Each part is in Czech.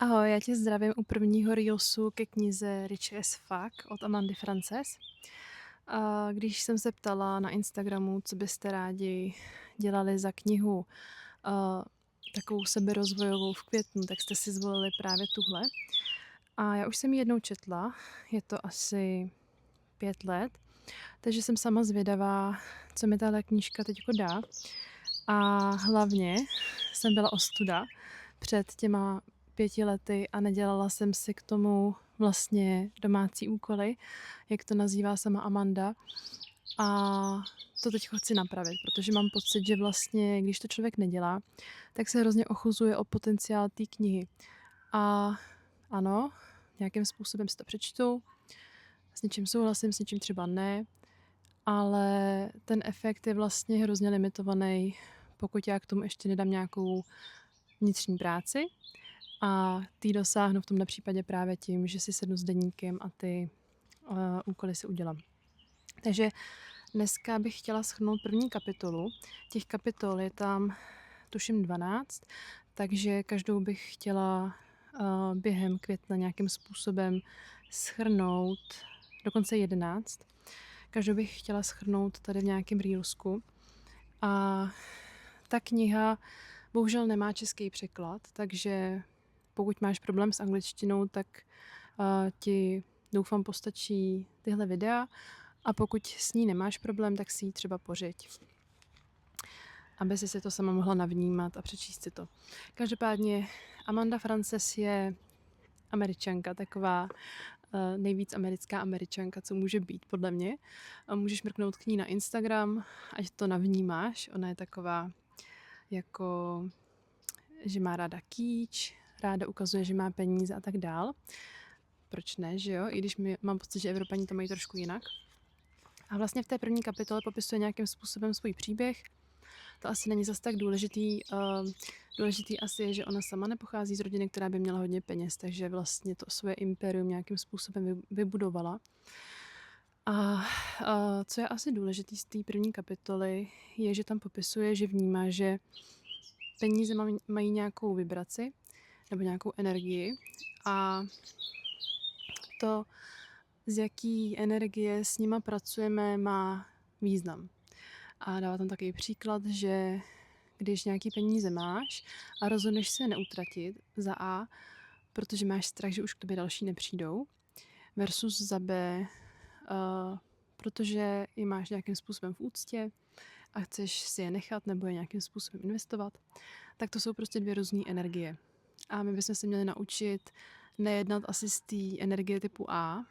Ahoj, já tě zdravím u prvního reelsu ke knize Rich as Fuck od Amandy Frances. A když jsem se ptala na Instagramu, co byste rádi dělali za knihu takovou seberozvojovou v květnu, tak jste si zvolili právě tuhle. A já už jsem ji jednou četla, je to asi 5 let, takže jsem sama zvědavá, co mi tahle knížka teďko dá. A hlavně jsem byla ostuda před těma 5 lety a nedělala jsem si k tomu vlastně domácí úkoly, jak to nazývá sama Amanda. A to teď chci napravit, protože mám pocit, že vlastně, když to člověk nedělá, tak se hrozně ochuzuje o potenciál té knihy. A ano, nějakým způsobem si to přečtu, s něčím souhlasím, s něčím třeba ne, ale ten efekt je vlastně hrozně limitovaný, pokud já k tomu ještě nedám nějakou vnitřní práci a ty dosáhnu v tomhle případě právě tím, že si sednu s deníkem a ty úkoly si udělám. Takže dneska bych chtěla shrnout první kapitolu. Těch kapitol je tam tuším 12, takže každou bych chtěla během května nějakým způsobem shrnout, dokonce 11. Každou bych chtěla shrnout tady v nějakém reelsku. A ta kniha bohužel nemá český překlad, takže pokud máš problém s angličtinou, tak ti doufám postačí tyhle videa a pokud s ní nemáš problém, tak si ji třeba pořiď, aby si to sama mohla navnímat a přečíst si to. Každopádně Amanda Frances je Američanka, taková nejvíc americká Američanka, co může být podle mě. A můžeš mrknout k ní na Instagram, ať to navnímáš. Ona je taková jako, že má ráda kýč, ráda ukazuje, že má peníze a tak dál. Proč ne, že jo? I když mám pocit, že Evropani to mají trošku jinak. A vlastně v té první kapitole popisuje nějakým způsobem svůj příběh. To asi není zas tak důležitý. Důležitý asi je, že ona sama nepochází z rodiny, která by měla hodně peněz, takže vlastně to svoje impérium nějakým způsobem vybudovala. A co je asi důležitý z té první kapitoly, je, že tam popisuje, že vnímá, že peníze mají nějakou vibraci nebo nějakou energii a to, z jaký energie s nima pracujeme, má význam. A dává tam takový příklad, že když nějaký peníze máš a rozhodneš se je neutratit za A, protože máš strach, že už k tobě další nepřijdou, versus za B, protože je máš nějakým způsobem v úctě a chceš si je nechat nebo je nějakým způsobem investovat, tak to jsou prostě dvě různé energie. A my bychom se měli naučit nejednat asi z té energie typu A,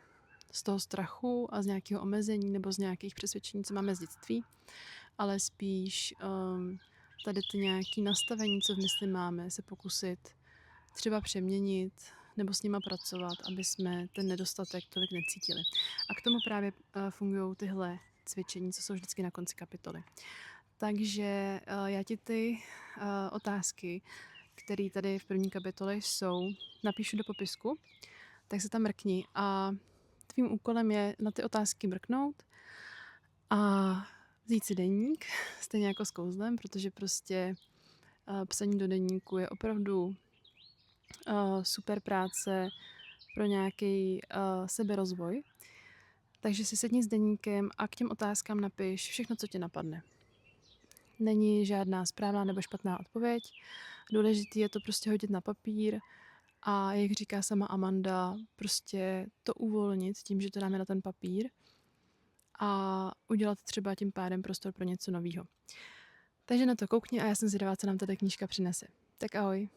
z toho strachu a z nějakého omezení nebo z nějakých přesvědčení, co máme z dětství, ale spíš tady ty nějaké nastavení, co v mysli máme, se pokusit třeba přeměnit nebo s nima pracovat, aby jsme ten nedostatek tolik necítili. A k tomu právě fungují tyhle cvičení, co jsou vždycky na konci kapitoly. Takže já ti ty otázky, které tady v první kapitole jsou, napíšu do popisku, tak se tam mrkni a tvým úkolem je na ty otázky mrknout a vzít si deník, stejně jako s kouzlem, protože prostě psaní do deníku je opravdu super práce pro nějaký seberozvoj. Takže si sedni s deníkem a k těm otázkám napiš všechno, co tě napadne. Není žádná správná nebo špatná odpověď. Důležité je to prostě hodit na papír a jak říká sama Amanda, prostě to uvolnit tím, že to dáme na ten papír a udělat třeba tím pádem prostor pro něco nového. Takže na to koukni a já jsem zvědavá, co nám tato knížka přinese. Tak ahoj.